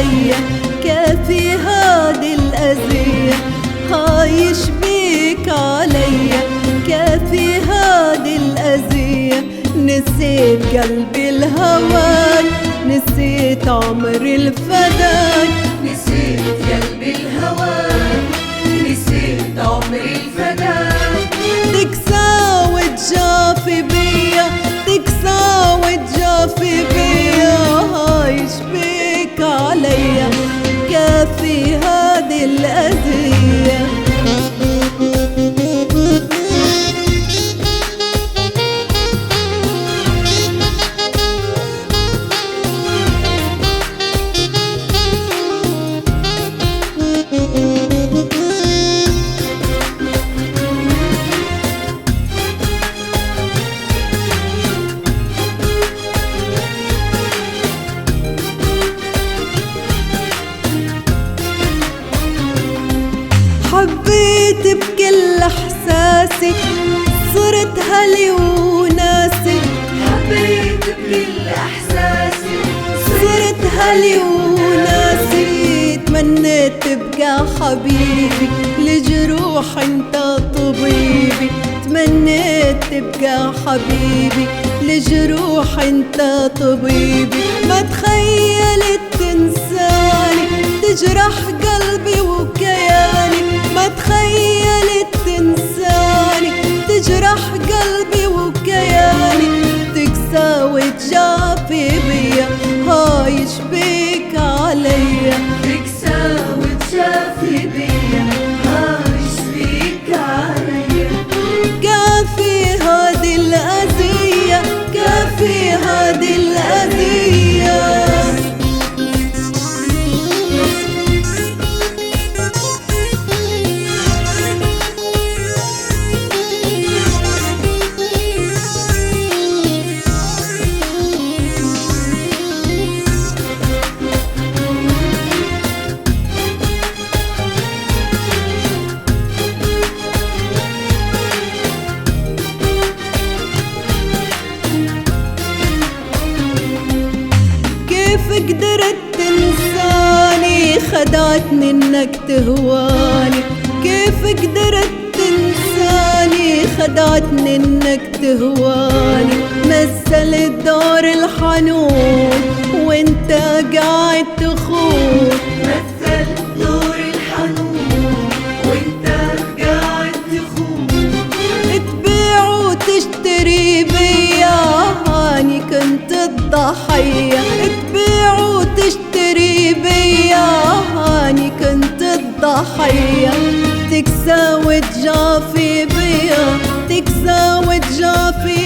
عليا، كافي هادي الأذية، عايش بيك عليا، كافي هادي الأذية. نسيت قلبي الهواك، نسيت عمري الفداك، نسيت قلبي الهواك، نسيت عمري الفداك. تكسى وتجافي بيا، تكسى وتجافي بيا، عايش بيك عليا، كافي هادي الأذية. حبيت بكل احساسي، صرت هلي وناسي، حبيت بكل احساسي، صرت هلي وناسي. تمنيت تبقى حبيبي، لجروح انت طبيبي، تمنيت تبقى حبيبي، لجروح انت طبيبي. ما تخيلت تنساني، تجرح قلبي وكياني، ما تخيلت تنساني، تجرح قلبي وكياني. تكسى وتجافي بيا، عايش بيك عليا، تكسى وتجافي بيا، عايش بيك عليا. كافي هادي الأذية، كافي هادي الأذية. كيف قدرت تنساني، خدعتني انك تهواني، كيف قدرت تنساني، خدعتني انك تهواني. مثلت دور الحنون وانت قاعد تخون، مثلت دور الحنون وانت قاعد تخون. تبيع وتشتري بيا، هاني كنت الضحية، تبيع وتشتري بيا، هاني كنت الضحية. تكسى وتجافي بيا، تكسى وتجافي